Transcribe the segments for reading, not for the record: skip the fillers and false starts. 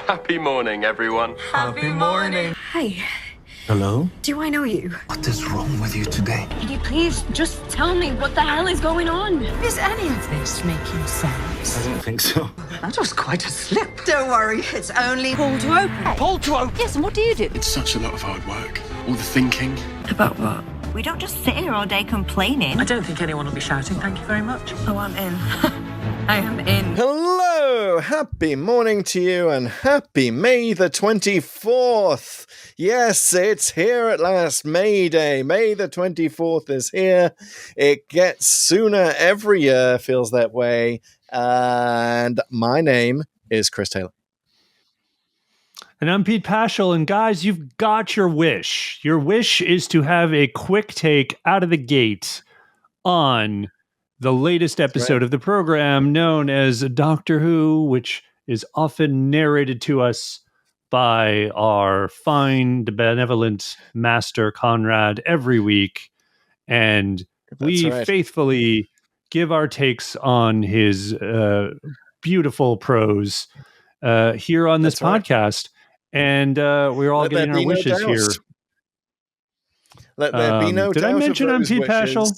Happy morning, everyone. Happy morning. Hi. Hello? Do I know you? What is wrong with you today? Can you please just tell me what the hell is going on? Is any of this making sense? I don't think so. That was quite a slip. Don't worry, it's only pull to open. Pull to open! Yes, and what do you do? It's such a lot of hard work. All the thinking. About what? We don't just sit here all day complaining. I don't think anyone will be shouting, thank you very much. Oh, I'm in. I am in. Hello! Happy morning to you and happy May the 24th. Yes, it's here at last, May Day. May the 24th is here. It gets sooner every year, feels that way. And my name is Chris Taylor. And I'm Pete Pachal, and guys, you've got your wish. Your wish is to have a quick take out of the gate on the latest episode of the program known as Doctor Who, which is often narrated to us by our fine, benevolent master Conrad every week. And we faithfully give our takes on his beautiful prose here on this podcast. And we're all getting our wishes here. Let there be no doubt. Did I mention I'm Pete Pachal?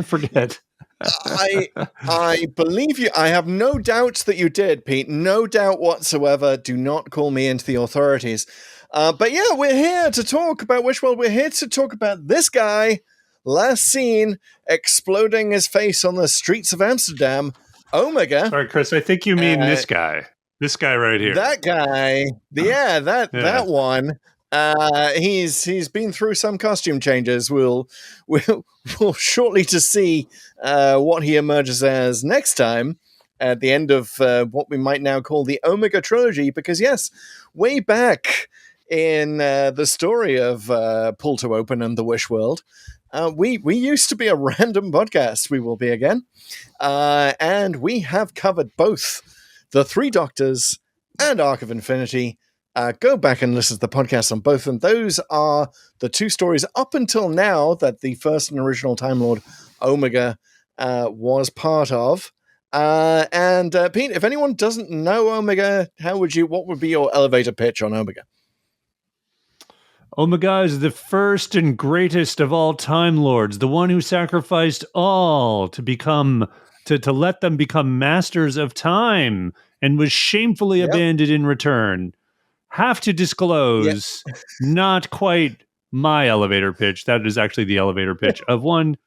Forget. I believe you. I have no doubt that you did, Pete. No doubt whatsoever. Do not call me into the authorities. But yeah, we're here to talk about Wishful. We're here to talk about this guy, last seen exploding his face on the streets of Amsterdam, Omega. Sorry, Chris. I think you mean this guy. This guy right here. That guy. Yeah, that one. He's been through some costume changes. We'll shortly to see what he emerges as next time at the end of what we might now call the Omega trilogy. Because yes, way back in the story of Pull to Open and the Wish World, we used to be a random podcast. We will be again, and we have covered both the Three Doctors and Arc of Infinity. Go back and listen to the podcast on both of them. Those are the two stories up until now that the first and original Time Lord Omega was part of. And Pete, if anyone doesn't know Omega, what would be your elevator pitch on Omega? Omega is the first and greatest of all Time Lords, the one who sacrificed all to let them become masters of time and was shamefully abandoned in return. Have to disclose, not quite my elevator pitch. That is actually the elevator pitch of one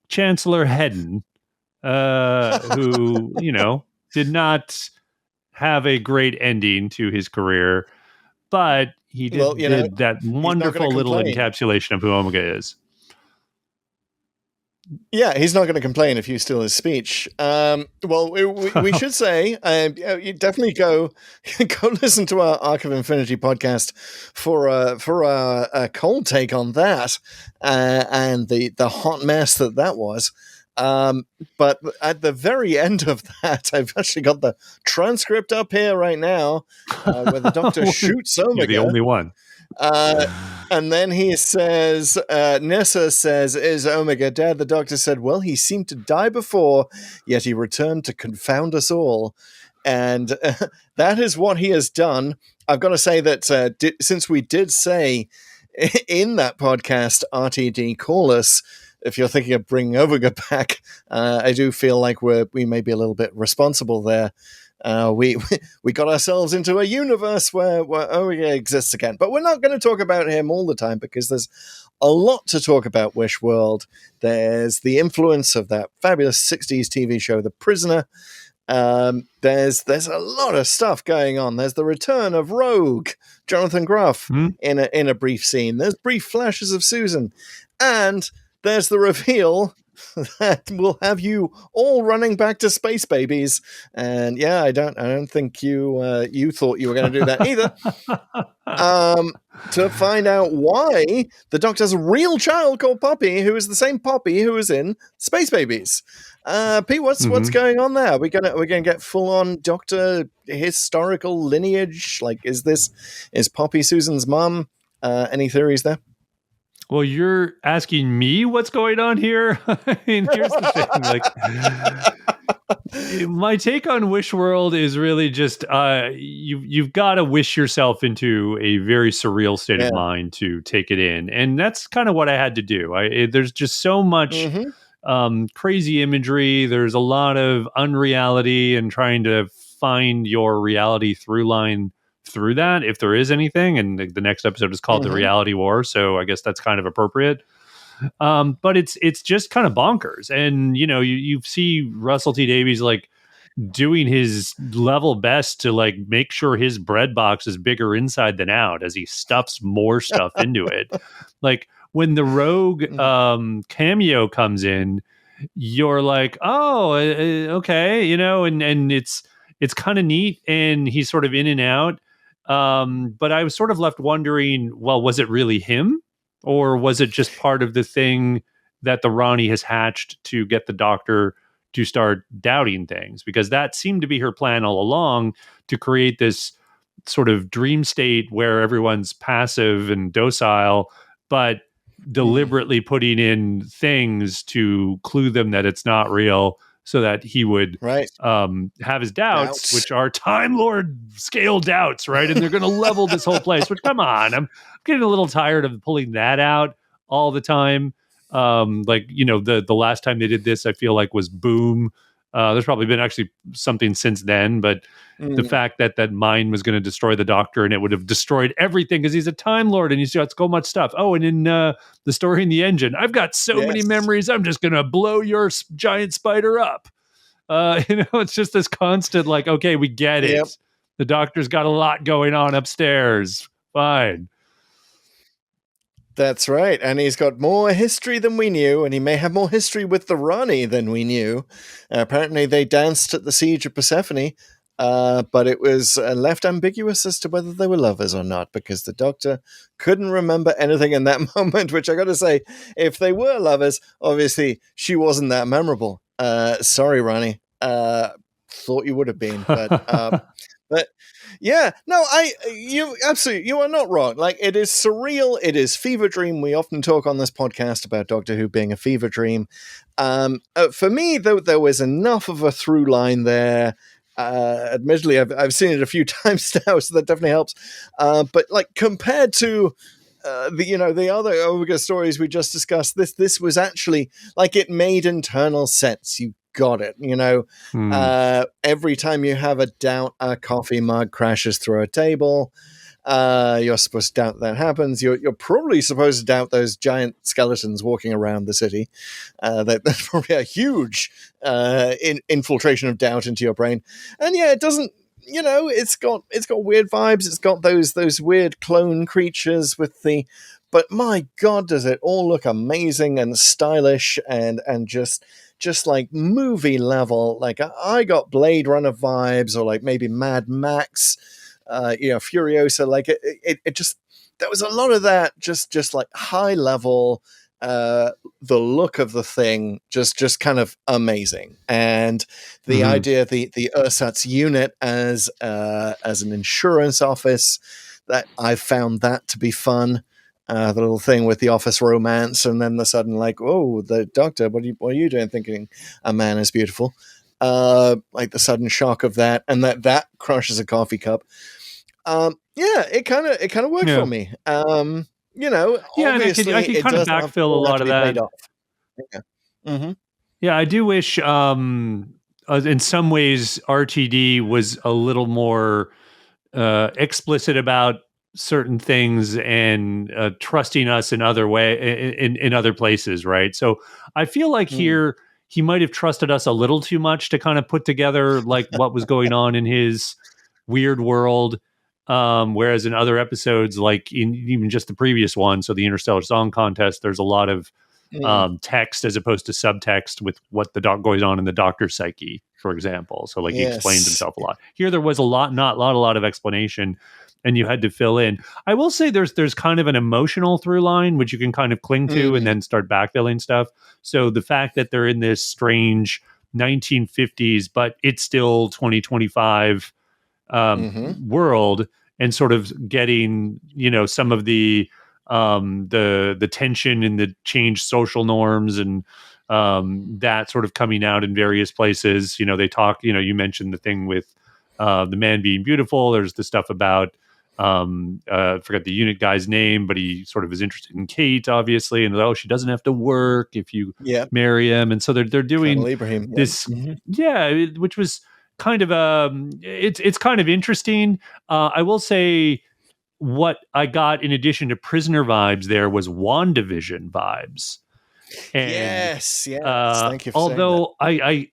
Chancellor Hedden, who, did not have a great ending to his career, but he did that wonderful little encapsulation of who Omega is. Yeah, he's not going to complain if you steal his speech. We should say, you definitely go listen to our Arc of Infinity podcast for a cold take on that and the hot mess that was. But at the very end of that, I've actually got the transcript up here right now, where the Doctor shoots Omega. You're the only one. And then he says, Nissa says, "Is Omega dead?" The Doctor said, "Well, he seemed to die before, yet he returned to confound us all." And that is what he has done. I've got to say that since we did say in that podcast, RTD, call us if you're thinking of bringing Omega back, I do feel like we may be a little bit responsible there. We got ourselves into a universe where Omega exists again. But we're not going to talk about him all the time because there's a lot to talk about Wish World. There's the influence of that fabulous 60s TV show, The Prisoner. There's a lot of stuff going on. There's the return of Rogue, Jonathan Groff, in a brief scene. There's brief flashes of Susan. And there's the reveal that will have you all running back to Space Babies. And yeah, I don't think you thought you were going to do that either. To find out why the Doctor has a real child called Poppy, who is the same Poppy who is in Space Babies. Pete, what's going on there? We're gonna get full on Doctor historical lineage. Like, is Poppy Susan's mom? Any theories there? Well, you're asking me what's going on here. I mean, here's the thing: My take on Wish World is really just you've got to wish yourself into a very surreal state of mind to take it in, and that's kind of what I had to do. There's just so much crazy imagery. There's a lot of unreality and trying to find your reality through line through that, if there is anything. And the next episode is called The Reality War, so I guess that's kind of appropriate. But it's just kind of bonkers. And you see Russell T Davies like doing his level best to like make sure his bread box is bigger inside than out as he stuffs more stuff into it. Like when the Rogue cameo comes in, you're like, oh, okay, and it's kind of neat, and he's sort of in and out. But I was sort of left wondering, well, was it really him? Or was it just part of the thing that the Rani has hatched to get the Doctor to start doubting things? Because that seemed to be her plan all along, to create this sort of dream state where everyone's passive and docile, but deliberately putting in things to clue them that it's not real, so that he would have his doubts, which are Time Lord scale doubts, right? And they're going to level this whole place. Which, come on, I'm getting a little tired of pulling that out all the time. The last time they did this, I feel like was Boom. There's probably been actually something since then, but the fact that mind was going to destroy the Doctor, and it would have destroyed everything because he's a Time Lord and he's got so much stuff. Oh, and in the story in the engine, I've got so many memories, I'm just going to blow your giant spider up. It's just this constant like, okay, we get it. The Doctor's got a lot going on upstairs. Fine. That's right. And he's got more history than we knew, and he may have more history with the Rani than we knew. Apparently they danced at the siege of Persephone, but it was left ambiguous as to whether they were lovers or not, because the Doctor couldn't remember anything in that moment, which I got to say, if they were lovers, obviously she wasn't that memorable. Sorry, Rani. Thought you would have been, but yeah, no, you are not wrong. Like, it is surreal. It is fever dream. We often talk on this podcast about Doctor Who being a fever dream. For me, though, there was enough of a through line there. Admittedly, I've seen it a few times now, so that definitely helps. But like, compared to the other Omega stories we just discussed, this was actually like, it made internal sense. You got it. Every time you have a doubt, a coffee mug crashes through a table. You're supposed to doubt that happens. You're probably supposed to doubt those giant skeletons walking around the city. That's probably a huge infiltration of doubt into your brain. And yeah, it doesn't. It's got weird vibes. It's got those weird clone creatures with the. But my God, does it all look amazing and stylish and just like movie level. Like, I got Blade Runner vibes, or like maybe Mad Max, Furiosa. Like it just, there was a lot of that, just like high level. The look of the thing just kind of amazing, and the idea, the ersatz unit as an insurance office, that I found that to be fun. The little thing with the office romance, and then the sudden like, oh, the Doctor, what are you doing thinking a man is beautiful? Like the sudden shock of that, and that crushes a coffee cup. It kind of worked for me. Obviously, I could kind of backfill a lot of that. Yeah, I do wish in some ways RTD was a little more explicit about certain things and trusting us in other in other places, right? So I feel like here he might have trusted us a little too much to kind of put together like what was going on in his weird world. Whereas in other episodes, like in even just the previous one, so the Interstellar Song Contest, there's a lot of text as opposed to subtext with what goes on in the Doctor's psyche, for example. So like he explains himself a lot. Here there was a lot of explanation, and you had to fill in. I will say there's kind of an emotional through line which you can kind of cling to and then start backfilling stuff. So the fact that they're in this strange 1950s, but it's still 2025 world, and sort of getting some of the tension and the changed social norms and that sort of coming out in various places. They talk, you mentioned the thing with the man being beautiful. There's the stuff about, forget the unit guy's name, but he sort of is interested in Kate, obviously. And she doesn't have to work if you marry him. And so they're doing Ibrahim, this, which was kind of, it's kind of interesting. I will say, what I got in addition to Prisoner vibes there was WandaVision vibes. And, yes. Thank you for although saying that.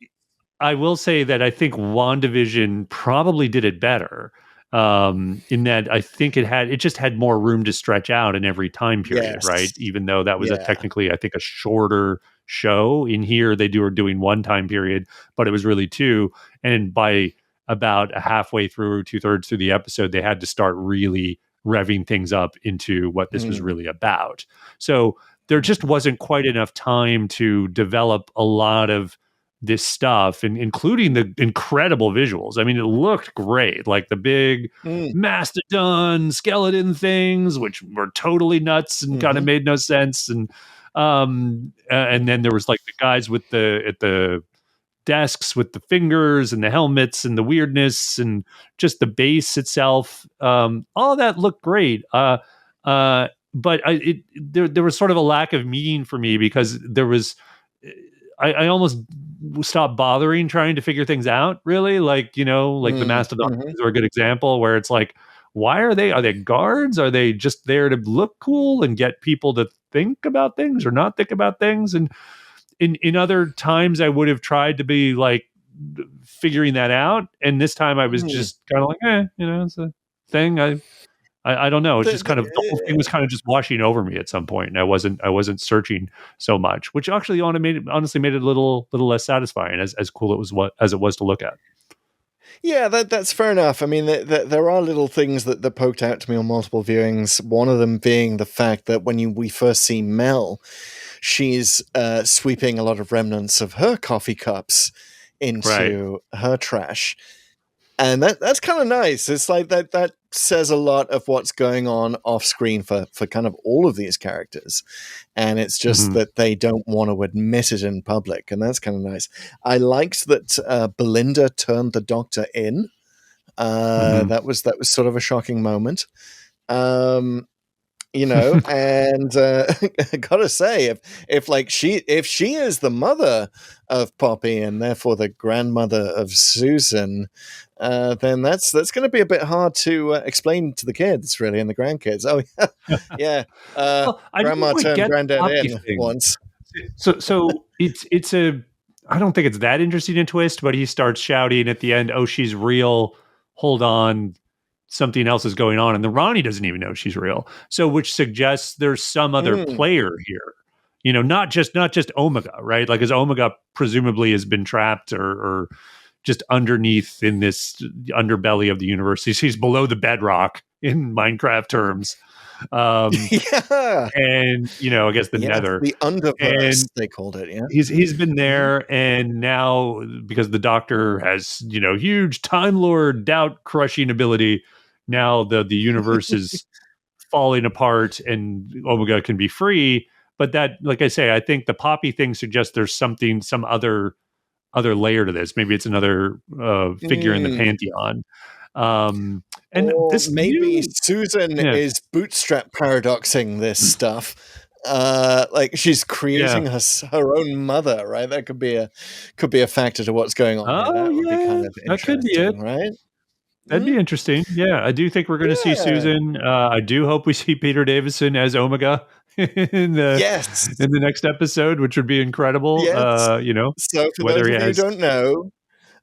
I will say that I think WandaVision probably did it better, in that I think it just had more room to stretch out in every time period, right? Even though that was technically, I think, a shorter show. In here, they were doing one time period, but it was really two. And by about halfway through, 2/3 through the episode, they had to start really revving things up into what this was really about. So there just wasn't quite enough time to develop a lot of this stuff, and including the incredible visuals. I mean, it looked great, like the big Mastodon skeleton things, which were totally nuts and kind of made no sense. And then there was like the guys at the desks with the fingers and the helmets and the weirdness and just the base itself. All that looked great. But there was sort of a lack of meaning for me, because there was, I almost stopped bothering trying to figure things out, really. Like, the Mastodon are a good example, where it's like, why are they guards? Are they just there to look cool and get people to think about things or not think about things? And in other times I would have tried to be like figuring that out. And this time I was just kind of like, it's a thing. I don't know. It's just kind of, the whole thing was kind of just washing over me at some point, and I wasn't searching so much, which actually honestly made it a little less satisfying, as cool as it was to look at. Yeah, that's fair enough. I mean, there are little things that poked out to me on multiple viewings. One of them being the fact that when we first see Mel, she's sweeping a lot of remnants of her coffee cups into her trash. And that's kind of nice. It's like that says a lot of what's going on off screen for kind of all of these characters. And it's just that they don't want to admit it in public. And that's kind of nice. I liked that Belinda turned the Doctor in. That was sort of a shocking moment. And I gotta say, if she is the mother of Poppy and therefore the grandmother of Susan, then that's going to be a bit hard to explain to the kids, really, and the grandkids. Oh yeah, grandma turned granddad in once. So it's I don't think it's that interesting a twist, but he starts shouting at the end, "Oh, she's real! Hold on." Something else is going on, and the Rani doesn't even know she's real. So, which suggests there's some other player here, not just Omega, right? Like, as Omega presumably has been trapped or just underneath in this underbelly of the universe. He's below the bedrock in Minecraft terms. And I guess the Nether, the Underverse, they called it. Yeah, he's been there, and now because the Doctor has huge Time Lord doubt crushing ability. Now the universe is falling apart, and Omega can be free. But that, like I say, I think the Poppy thing suggests there's some other layer to this. Maybe it's another figure in the pantheon. And this maybe Susan is bootstrap paradoxing this stuff. Like she's creating her own mother, right? That could be a factor to what's going on. Oh, Would be kind of that could be it, right? That'd be interesting. Yeah, I do think we're going to see Susan. I do hope we see Peter Davison as Omega in the next episode, which would be incredible. Yes. So for those of you who don't know,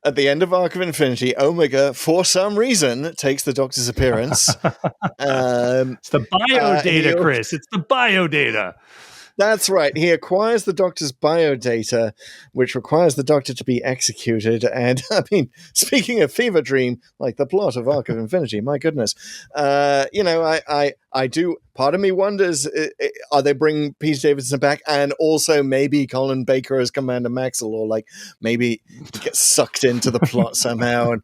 at the end of Arc of Infinity, Omega, for some reason, takes the Doctor's appearance. It's the biodata, Chris. It's the biodata. That's right. He acquires the Doctor's biodata, which requires the Doctor to be executed. And I mean, speaking of fever dream, like the plot of Arc of Infinity, my goodness. I I do. Part of me wonders: are they bringing Pete Davidson back, and also maybe Colin Baker as Commander Maxwell, or like maybe he gets sucked into the plot somehow, and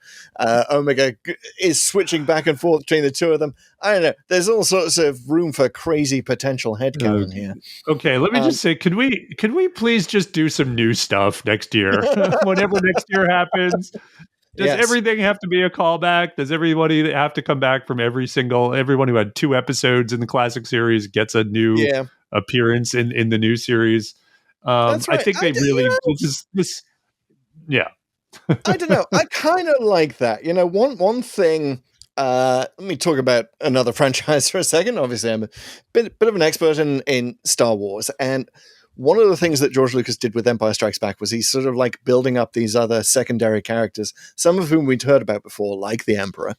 Omega is switching back and forth between the two of them. I don't know. There's all sorts of room for crazy potential headcanon here. Okay, let me just say, could we please just do some new stuff next year? Whenever next year happens. Does everything have to be a callback? Does everybody have to come back from everyone who had 2 episodes in the classic series gets a new appearance in the new series? That's right. I think they really this. Yeah, I don't know. I kind of like that. One thing. Let me talk about another franchise for a second. Obviously, I'm a bit of an expert in Star Wars, and one of the things that George Lucas did with Empire Strikes Back was he's sort of like building up these other secondary characters, some of whom we'd heard about before, like the Emperor,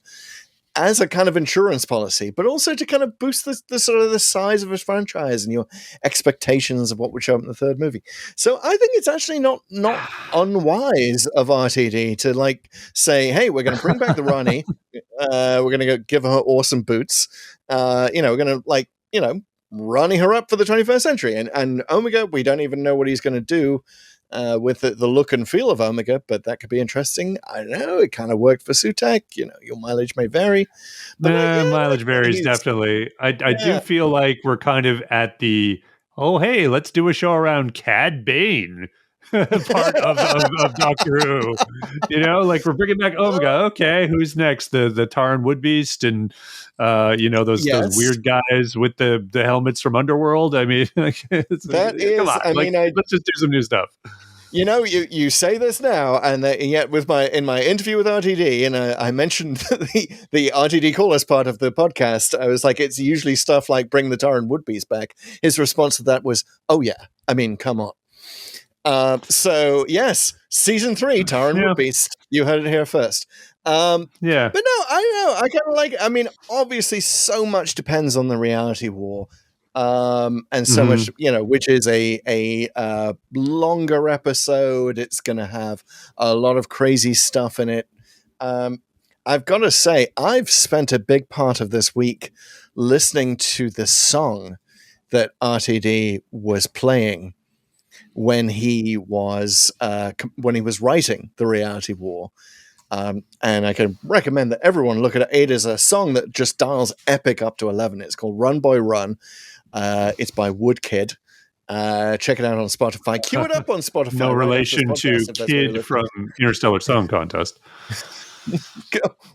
as a kind of insurance policy, but also to kind of boost the sort of the size of his franchise and your expectations of what would show up in the third movie. So I think it's actually not unwise of RTD to like say, hey, we're going to bring back the Rani, we're going to go give her awesome boots, we're going to running her up for the 21st century. And Omega, we don't even know what he's going to do with the look and feel of Omega, but that could be interesting. I don't know. It kind of worked for Sutek. Your mileage may vary. But mileage varies, definitely. I do feel like we're kind of at the, hey, let's do a show around Cad Bane. part of Doctor Who, like we're bringing back Omega. Okay, who's next? The Taran Woodbeast and those weird guys with the helmets from Underworld. I mean, let's just do some new stuff. You say this now, and yet in my interview with RTD, and I mentioned the RTD Call Us part of the podcast. I was like, it's usually stuff like bring the Taran Woodbeast back. His response to that was, oh yeah, I mean, come on. So yes, season 3, Taran Woodbeast. You heard it here first. But no, I kind of like. I mean, obviously, so much depends on the reality war, and so much, which is a longer episode. It's going to have a lot of crazy stuff in it. I've got to say, I've spent a big part of this week listening to the song that RTD was playing when he was writing the reality war, and I can recommend that everyone look at it. It is a song that just dials epic up to 11. It's called Run Boy Run. It's by Woodkid. Check it out on Spotify. Cue it up on Spotify. No relation to Kid from Interstellar Song Contest.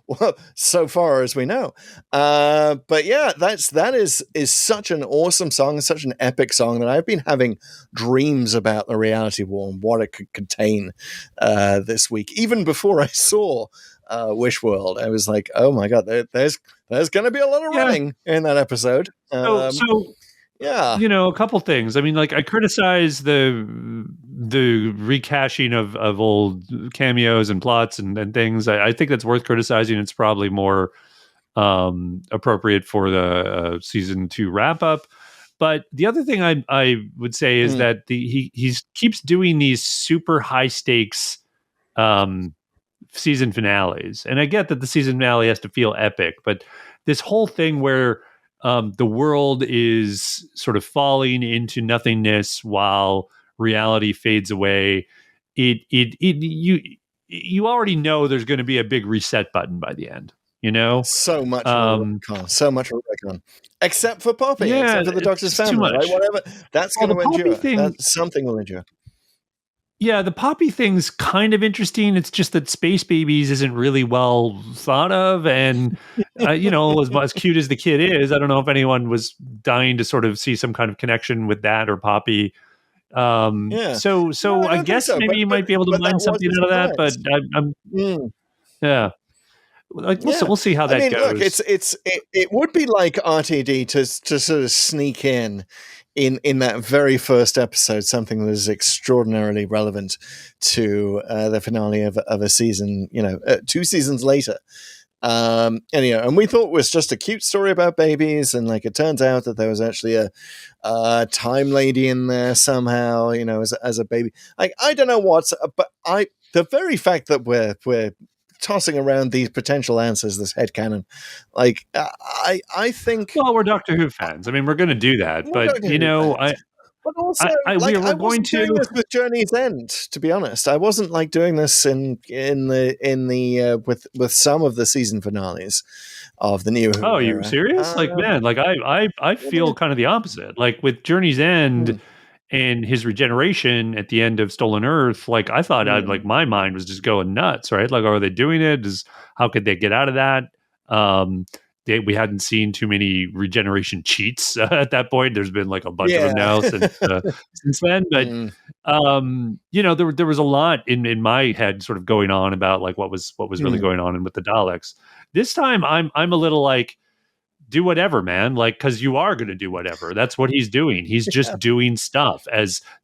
Well, so far as we know, but yeah, that is such an awesome song, such an epic song that I've been having dreams about the reality war and what it could contain this week. Even before I saw Wish World, I was like, oh my god, there's going to be a lot of running in that episode. Yeah, a couple things. I mean, like I criticize the recaching of old cameos and plots and things. I think that's worth criticizing. It's probably more appropriate for the season 2 wrap up. But the other thing I would say is that he keeps doing these super high stakes season finales, and I get that the season finale has to feel epic, but this whole thing where the world is sort of falling into nothingness while reality fades away. You already know there's going to be a big reset button by the end. So much retcon, except for Poppy, except for the Doctor's family, right? Whatever. That's going to endure. Something will endure. Yeah, the Poppy thing's kind of interesting. It's just that Space Babies isn't really well thought of. And, as cute as the kid is, I don't know if anyone was dying to sort of see some kind of connection with that or Poppy. So I guess maybe you might be able to mine something out of that. But we'll see how that goes. Look, it would be like RTD to sort of sneak in that very first episode something that was extraordinarily relevant to the finale of a season, 2 seasons later. And we thought it was just a cute story about babies, and like it turns out that there was actually a time lady in there somehow, as a baby. Like I don't know but the very fact that we're tossing around these potential answers, this headcanon. Like, I think. Well, we're Doctor Who fans. I mean, we're going to do that, We're but Doctor Who fans. But also, we're I going wasn't to doing this with Journey's End. To be honest, I wasn't like doing this in the with some of the season finales of the new Who. Oh, you era. serious? Like, man, like I feel kind of the opposite. Like with Journey's End and his regeneration at the end of Stolen Earth, like I thought like my mind was just going nuts, right? Like, are they doing it? How could they get out of that? We hadn't seen too many regeneration cheats at that point. There's been like a bunch of them now since then. But there was a lot in my head sort of going on about like what was really going on with the Daleks. This time, I'm a little like, do whatever, man. Like, because you are going to do whatever. That's what he's doing. He's just doing stuff,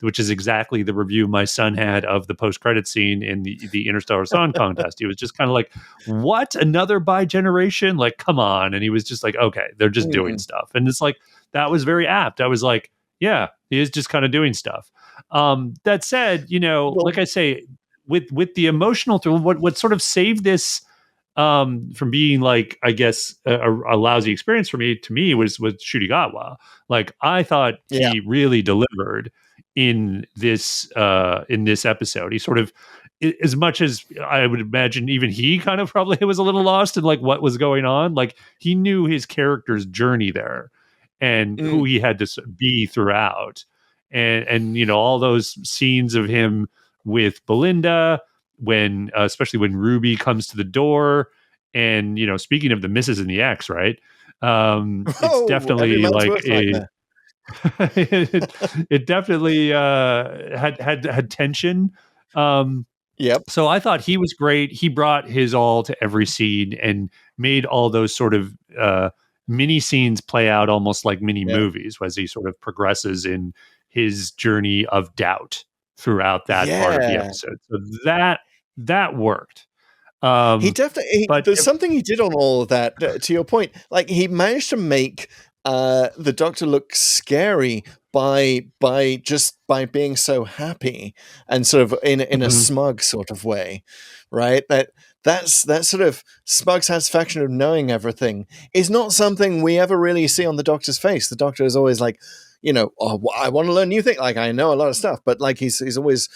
which is exactly the review my son had of the post-credit scene in the Interstellar Song Contest. He was just kind of like, what? Another bi-generation? Like, come on. And he was just like, okay, they're just doing stuff. And it's like, that was very apt. I was like, yeah, he is just kind of doing stuff. That said, like I say, with the emotional thrill, what sort of saved this from being like, I guess, a lousy experience for me, to me, was Shudigawa. Like, I thought he really delivered in this episode. He sort of, as much as I would imagine, even he kind of probably was a little lost in like what was going on. Like, he knew his character's journey there and who he had to be throughout, and all those scenes of him with Belinda, when especially when Ruby comes to the door, and speaking of the misses and the X, right? It's definitely like it definitely had tension. Yep. So I thought he was great. He brought his all to every scene and made all those sort of mini scenes play out almost like mini movies as he sort of progresses in his journey of doubt throughout that part of the episode. So that worked. He definitely. There's something he did on all of that. To your point, like he managed to make the Doctor look scary by being so happy and sort of in a smug sort of way, right? That's that sort of smug satisfaction of knowing everything is not something we ever really see on the Doctor's face. The Doctor is always like, I want to learn new things. Like, I know a lot of stuff, but like he's always,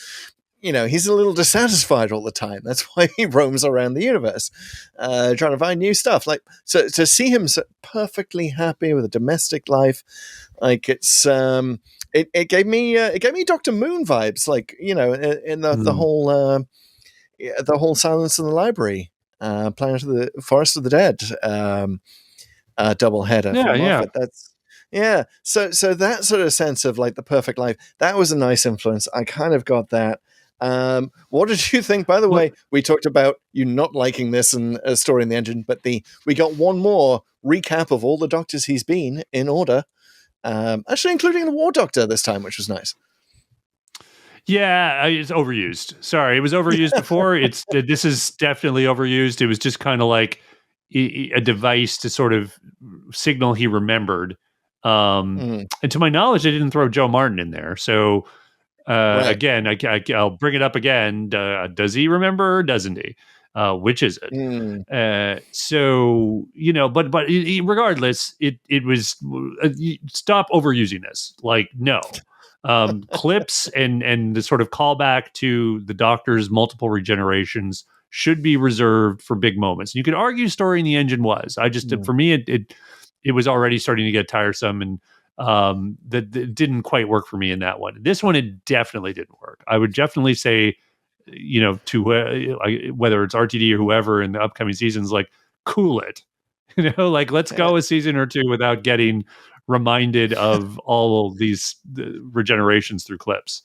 he's a little dissatisfied all the time. That's why he roams around the universe, trying to find new stuff. Like, so to see him so perfectly happy with a domestic life, like it's it gave me Dr. Moon vibes. Like, in the whole Silence in the Library, Planet of the Forest of the Dead, double header. Moffat. That's. Yeah, so that sort of sense of like the perfect life, that was a nice influence. I kind of got that. What did you think? By the way, we talked about you not liking this and a story in the engine, but we got one more recap of all the Doctors he's been in order, actually including the War Doctor this time, which was nice. Yeah, it's overused. Sorry, it was overused before. This is definitely overused. It was just kind of like a device to sort of signal he remembered. And to my knowledge, they didn't throw Joe Martin in there. So again, I'll bring it up again. Does he remember or doesn't he? Which is it? So, but regardless, it was stop overusing this. Like, no. Clips and the sort of callback to the Doctor's multiple regenerations should be reserved for big moments. You could argue Story in the Engine was. For me, it was already starting to get tiresome, and that didn't quite work for me in that one. This one, it definitely didn't work. I would definitely say, to whether it's RTD or whoever in the upcoming seasons, like, cool it. Like, let's go a season or two without getting reminded of all of these regenerations through clips.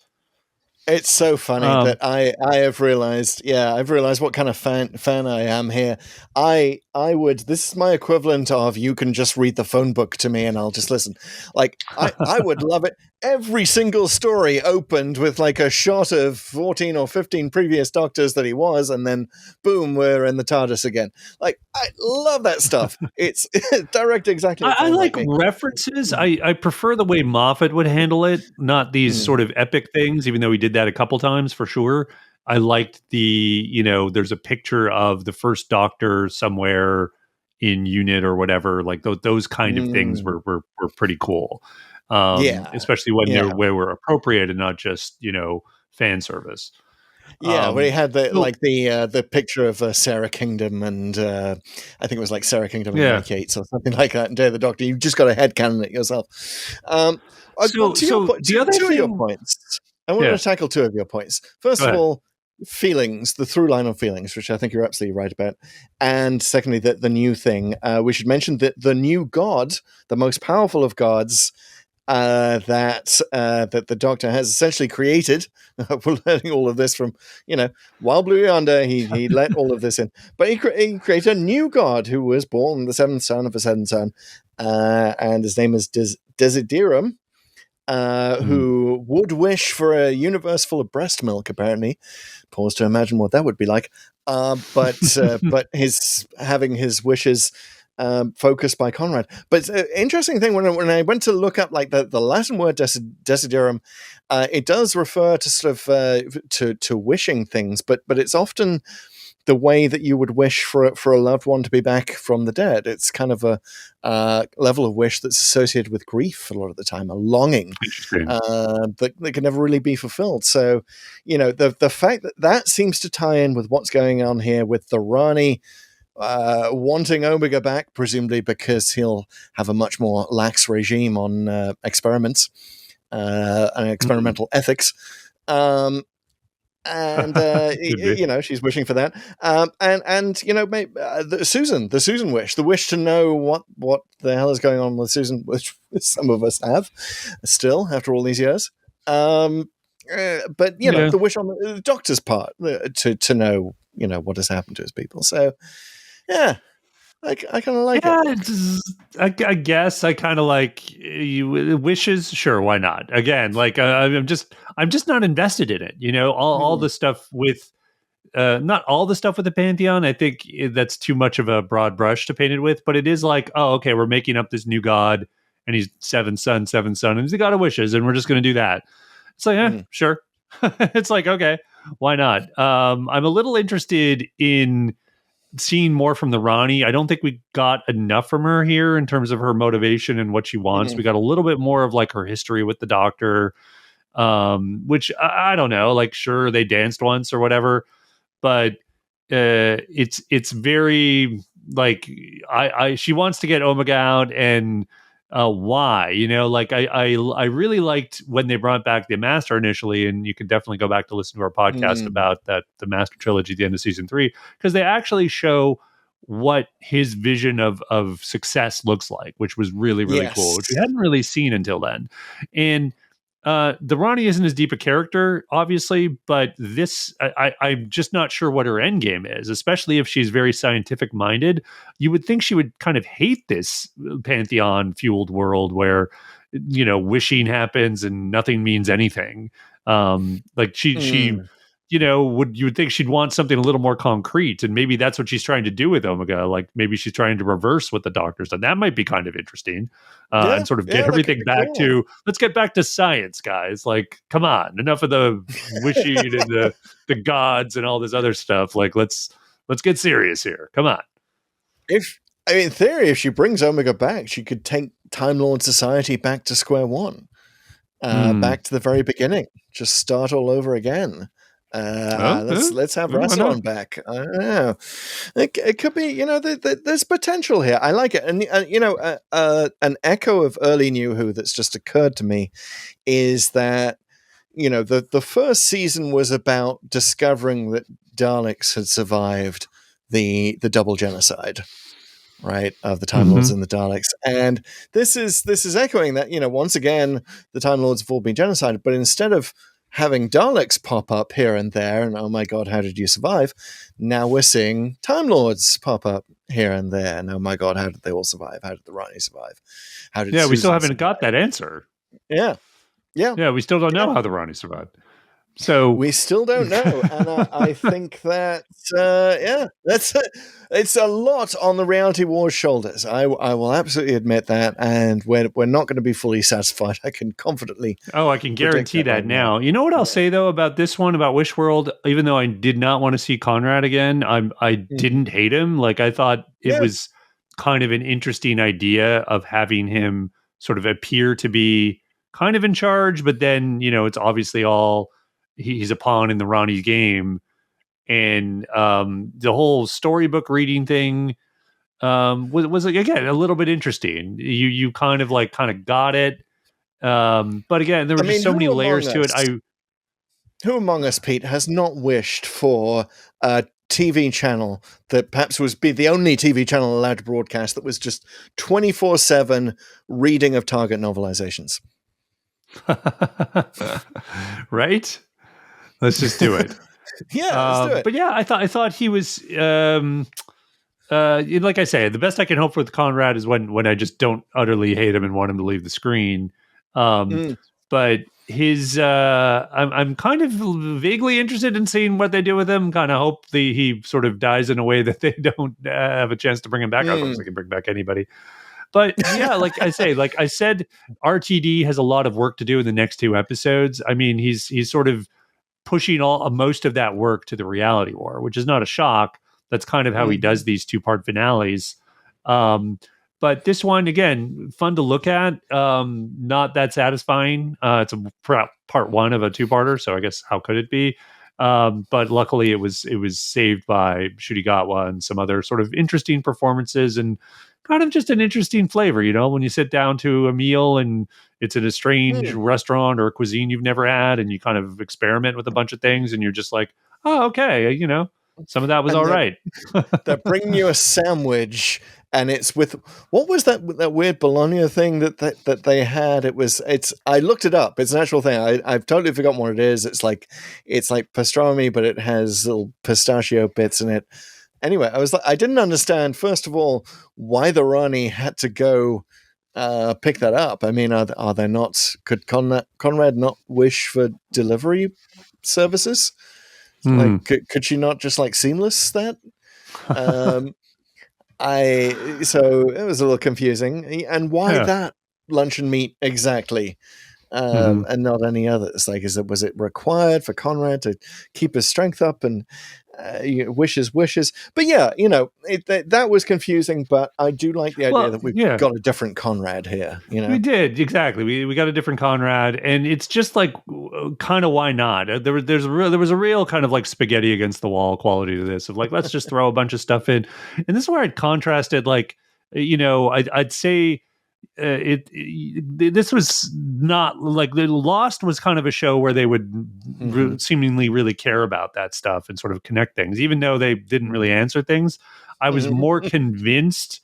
It's so funny that I've realized what kind of fan I am here. This is my equivalent of, you can just read the phone book to me and I'll just listen. Like, I would love it. Every single story opened with like a shot of 14 or 15 previous Doctors that he was, and then boom, we're in the TARDIS again. Like, I love that stuff. It's direct exactly. I like references. I prefer the way Moffat would handle it, not these sort of epic things, even though he did that a couple times for sure. I liked there's a picture of the first Doctor somewhere in unit or whatever. Like those kind of things were pretty cool. Especially when they were appropriate and not just fan service. Yeah, where he had so- the picture of Sarah Kingdom and I think it was like Sarah Kingdom and Mike Yates or something like that. And Day of the Doctor, you've just got to headcanon it yourself. Two of your points. I want to tackle two of your points. First of all, feelings, the through line of feelings, which I think you're absolutely right about. And secondly, the new thing. We should mention that the new god, the most powerful of gods, that the Doctor has essentially created. We're learning all of this from, while Blue Yonder, he let all of this in. But he created a new god who was born the seventh son of a seventh son, and his name is Desiderum, who would wish for a universe full of breast milk, apparently. Pause to imagine what that would be like. But having his wishes focused by Conrad. But interesting thing, when I went to look up like the Latin word desiderum, it does refer to sort of to wishing things, but it's often the way that you would wish for a loved one to be back from the dead. It's kind of a level of wish that's associated with grief a lot of the time, a longing that can never really be fulfilled. So, the fact that seems to tie in with what's going on here with the Rani wanting Omega back, presumably because he'll have a much more lax regime on experiments and experimental ethics. And she's wishing for that. Maybe, the Susan wish, the wish to know what the hell is going on with Susan, which some of us have still after all these years. But the wish on the Doctor's part to know what has happened to his people. So yeah, I kind of like it. I guess I kind of like wishes. Sure, why not? Again, like I'm just not invested in it. All the stuff with not all the stuff with the Pantheon. I think that's too much of a broad brush to paint it with. But it is like, oh, okay, we're making up this new god, and he's seven son, and he's the god of wishes, and we're just going to do that. It's like, sure. It's like, okay, why not? I'm a little interested in seeing more from the Rani. I don't think we got enough from her here in terms of her motivation and what she wants. We got a little bit more of like her history with the Doctor, which I don't know. Like, sure, they danced once or whatever, but it's very like she wants to get Omega out, and why? I really liked when they brought back the Master initially, and you can definitely go back to listen to our podcast about that, the Master trilogy at the end of season 3, because they actually show what his vision of success looks like, which was really, really cool, which we hadn't really seen until then. And the Rani isn't as deep a character, obviously, but I'm just not sure what her end game is, especially if she's very scientific minded. You would think she would kind of hate this Pantheon fueled world where, wishing happens and nothing means anything. You would think she'd want something a little more concrete, and maybe that's what she's trying to do with Omega. Like maybe she's trying to reverse what the Doctor's done. That might be kind of interesting, and sort of get everything back to, let's get back to science, guys. Like, come on, enough of the wishing and the gods and all this other stuff. Like, let's get serious here. Come on. In theory, if she brings Omega back, she could take Time Lord Society back to square one, back to the very beginning, just start all over again. Let's have Rassilon back. I don't know. It could be, there's potential here. I like it. And, an echo of early New Who that's just occurred to me is that, the first season was about discovering that Daleks had survived the double genocide, right, of the Time Lords and the Daleks. And this is echoing that, once again, the Time Lords have all been genocided, but instead of having Daleks pop up here and there, and oh my god, how did you survive? Now we're seeing Time Lords pop up here and there, and oh my god, how did they all survive? How did the Rani survive? How did we still haven't got that answer. Yeah, we still don't know how the Rani survived. So we still don't know, and I think that it's a lot on the Reality War's shoulders. I will absolutely admit that, and we're not going to be fully satisfied. I can confidently. I can guarantee that right now. You know what I'll say though about this one, about Wish World? Even though I did not want to see Conrad again, I didn't hate him. Like, I thought it was kind of an interesting idea of having him sort of appear to be kind of in charge, but then, it's obviously all he's a pawn in the Rani game. And the whole storybook reading thing was like, again, a little bit interesting. You kind of got it. But again, there were just so many layers to it. Who among us, Pete, has not wished for a TV channel that perhaps be the only TV channel allowed to broadcast that was just 24/7 reading of Target novelizations? Right? Let's just do it. Let's do it. But yeah, I thought he was like I say, the best I can hope for with Conrad is when I just don't utterly hate him and want him to leave the screen. But his I'm kind of vaguely interested in seeing what they do with him. Kind of hope he sort of dies in a way that they don't have a chance to bring him back. I don't know if they can bring back anybody. But yeah, like I said, RTD has a lot of work to do in the next 2 episodes. I mean, he's sort of pushing most of that work to the Reality War, which is not a shock. That's kind of how he does these 2-part finales. But this one, again, fun to look at. Not that satisfying. It's a part 1 of a 2-parter, so I guess how could it be? But luckily, it was saved by Shudigatwa and some other sort of interesting performances and kind of just an interesting flavor. When you sit down to a meal and it's in a strange restaurant or a cuisine you've never had, and you kind of experiment with a bunch of things, and you're just like, oh, okay, some of that was all right. They're bringing you a sandwich, and it's with what was that weird bologna thing that they had? I looked it up. It's an actual thing. I've totally forgotten what it is. It's like pastrami, but it has little pistachio bits in it. Anyway, I didn't understand, first of all, why the Rani had to go pick that up. I mean, are there not? Could Conrad not wish for delivery services? Like, could she not just seamless that? So it was a little confusing. And why that luncheon meat exactly? And not any others? Was it required for Conrad to keep his strength up and wishes? But yeah, that was confusing. But I do like the idea that we've got a different Conrad here. We did, exactly. We got a different Conrad, and it's just kind of why not? There was a real kind of spaghetti against the wall quality to this of let's just throw a bunch of stuff in, and this is where I'd contrasted. I'd say. This was not the Lost was kind of a show where they would seemingly really care about that stuff and sort of connect things, even though they didn't really answer things. I was more convinced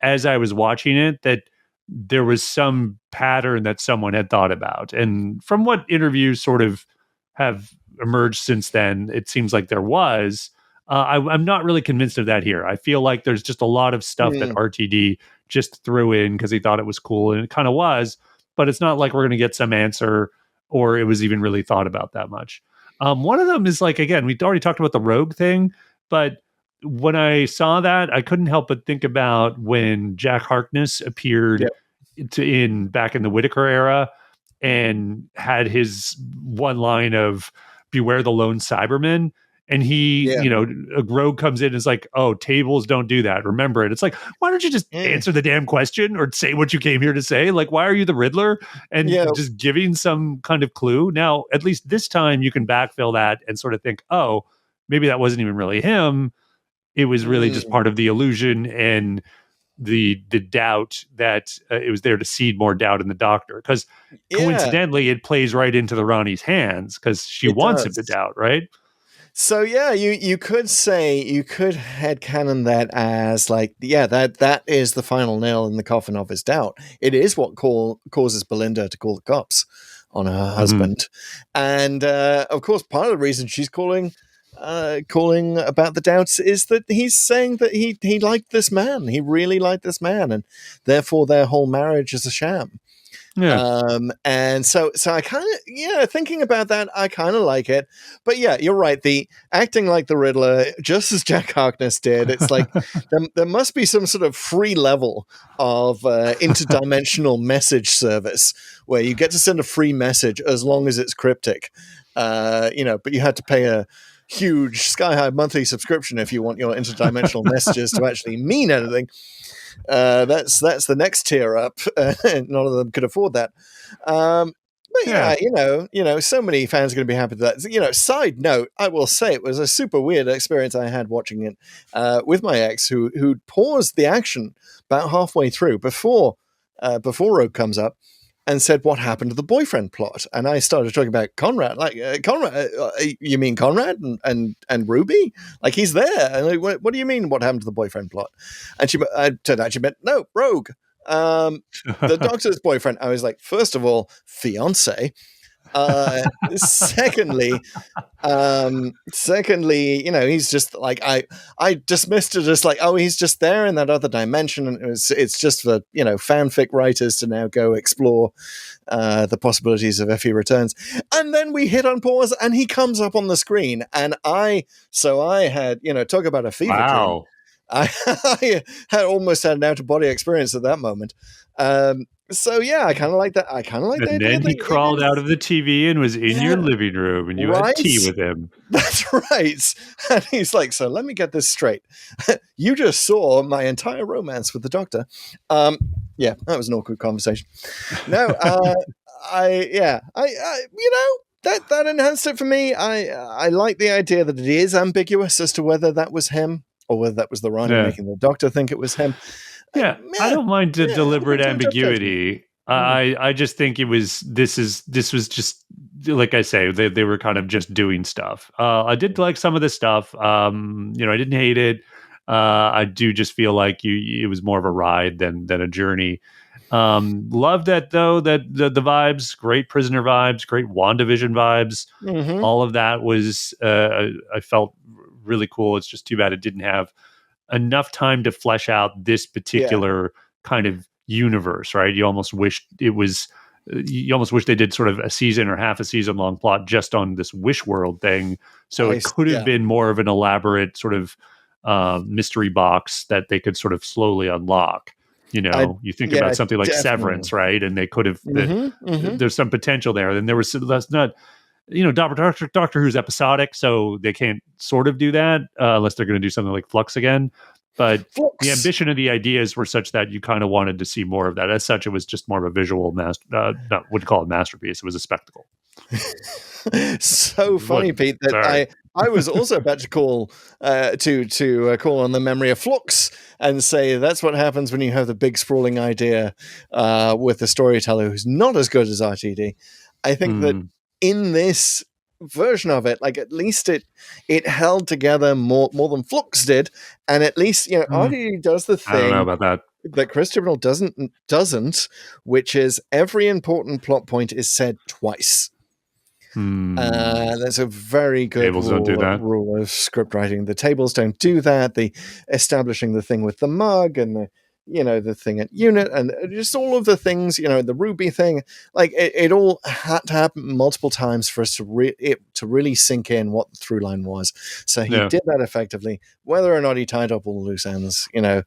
as I was watching it that there was some pattern that someone had thought about, and from what interviews sort of have emerged since then, it seems like there was. I'm not really convinced of that here. I feel like there's just a lot of stuff that RTD just threw in because he thought it was cool, and it kind of was, but it's not like we're going to get some answer or it was even really thought about that much. One of them is again, we'd already talked about the rogue thing, but when I saw that, I couldn't help but think about when Jack Harkness appeared back in the Whittaker era and had his one line of "Beware the lone Cyberman." And he, a rogue comes in and is like, oh, tables don't do that. Remember it. It's like, why don't you just answer the damn question or say what you came here to say? Why are you the Riddler? And just giving some kind of clue. Now, at least this time you can backfill that and sort of think, oh, maybe that wasn't even really him. It was really just part of the illusion and the doubt that it was there to seed more doubt in the Doctor. Because coincidentally, it plays right into the Rani's hands because she wants him to doubt, right? So yeah, you could headcanon that as that is the final nail in the coffin of his doubt. It is what causes Belinda to call the cops on her husband, and of course, part of the reason she's calling about the doubts is that he's saying that he liked this man, he really liked this man, and therefore their whole marriage is a sham. And so I kind of, thinking about that, I kind of like it. But yeah, you're right. The acting like the Riddler, just as Jack Harkness did, it's like there must be some sort of free level of interdimensional message service where you get to send a free message as long as it's cryptic. But you had to pay a huge sky-high monthly subscription if you want your interdimensional messages to actually mean anything. That's the next tier up. None of them could afford that. But so many fans are going to be happy with that. Side note, I will say it was a super weird experience I had watching it with my ex, who paused the action about halfway through before Rogue comes up and said, "What happened to the boyfriend plot?" And I started talking about Conrad, Conrad. You mean Conrad and Ruby? Like, he's there. And what do you mean? What happened to the boyfriend plot? And I turned out she meant no, Rogue, the Doctor's boyfriend. I was like, first of all, fiance. Secondly, he's just like, I dismissed it as like, oh, he's just there in that other dimension, and it's just for fanfic writers to now go explore the possibilities of if he returns. And then we hit on pause, and he comes up on the screen, and I had talk about a fever dream. I had almost had an out-of-body experience at that moment. So yeah, I kind of like that. And then he crawled out of the TV and was in your living room, and you had tea with him. That's right. And he's like, "So let me get this straight. You just saw my entire romance with the Doctor." Yeah, that was an awkward conversation. No, that enhanced it for me. I like the idea that it is ambiguous as to whether that was him or whether that was the Rani making the Doctor think it was him. Yeah, I don't mind the deliberate ambiguity. I just think this was just, like I say, they were kind of just doing stuff. I did like some of the stuff. I didn't hate it. I do just feel like it was more of a ride than a journey. Love that though, that the vibes, great Prisoner vibes, great WandaVision vibes. Mm-hmm. All of that was I felt really cool. It's just too bad it didn't have enough time to flesh out this particular kind of universe, right? You almost wish they did sort of a season or half a season long plot just on this Wish World thing. So it could have been more of an elaborate sort of mystery box that they could sort of slowly unlock. You think about something like Severance, right? And they could have, there's some potential there. And that's not, Doctor Who's episodic, so they can't sort of do that unless they're going to do something like Flux again. But the ambition of the ideas were such that you kind of wanted to see more of that. As such, it was just more of a visual wouldn't call it masterpiece. It was a spectacle. So funny, Pete, that I was also about to call call on the memory of Flux and say that's what happens when you have the big sprawling idea with a storyteller who's not as good as RTD. I think that in this version of it, like, at least it held together more than Flux did, and at least RTD does the thing. I don't know about that Chris Chibnall doesn't, which is every important plot point is said twice. That's a very good rule of script writing. The tables don't do that. The establishing the thing with the mug and the thing at unit and just all of the things, the Ruby thing, like it all had to happen multiple times for us to really sink in what the through line was. So he did that effectively. Whether or not he tied up all the loose ends, No.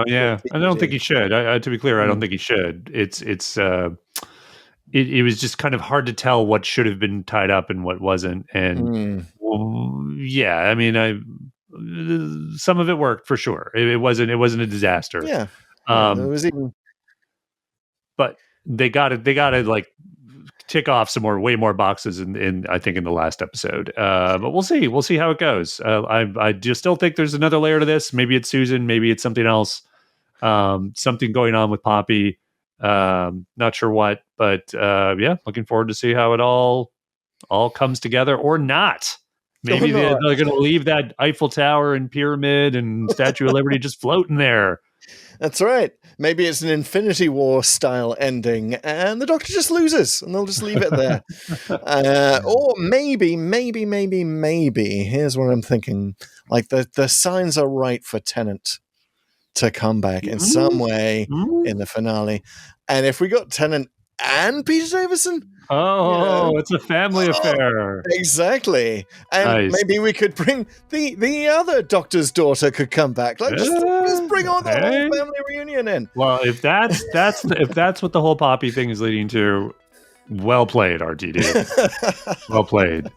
Yeah, I don't think he should. To be clear, I don't think he should. It was just kind of hard to tell what should have been tied up and what wasn't. And I mean, some of it worked for sure. It wasn't a disaster. Yeah. It was even. But they got to like tick off way more boxes in I think in the last episode. But we'll see how it goes. I just still think there's another layer to this. Maybe it's Susan. Maybe it's something else. Something going on with Poppy. Not sure what, but looking forward to see how it all comes together or not. Maybe they're going to leave that Eiffel Tower and pyramid and Statue of Liberty just floating there. That's right. Maybe it's an Infinity War style ending and the Doctor just loses and they'll just leave it there. Or maybe, here's what I'm thinking. Like the signs are right for Tennant. to come back in some way in the finale. And if we got Tennant and Peter Davison, it's a family affair. Exactly. And Nice. maybe we could bring the other Doctor's daughter could come back. Like just bring on the whole family reunion in. Well, if that's what the whole Poppy thing is leading to, well played, RTD. Well played.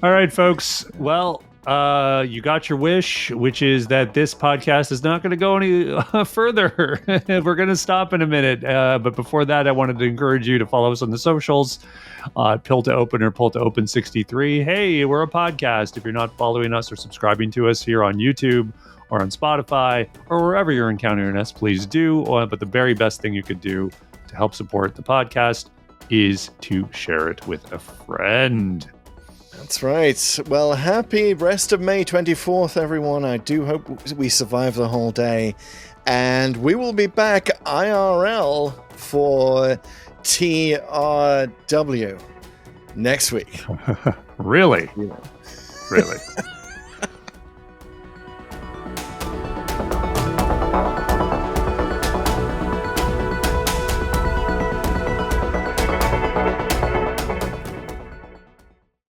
All right, folks. Well, you got your wish, which is that this podcast is not going to go any further. We're going to stop in a minute. But before that, I wanted to encourage you to follow us on the socials. Pill to Open or Pill to Open 63. Hey, we're a podcast. If you're not following us or subscribing to us here on YouTube or on Spotify or wherever you're encountering us, please do. But the very best thing you could do to help support the podcast is to share it with a friend. That's right. Well, happy rest of May 24th, everyone. I do hope we survive the whole day. And we will be back IRL for TRW next week. Really? Yeah. Really?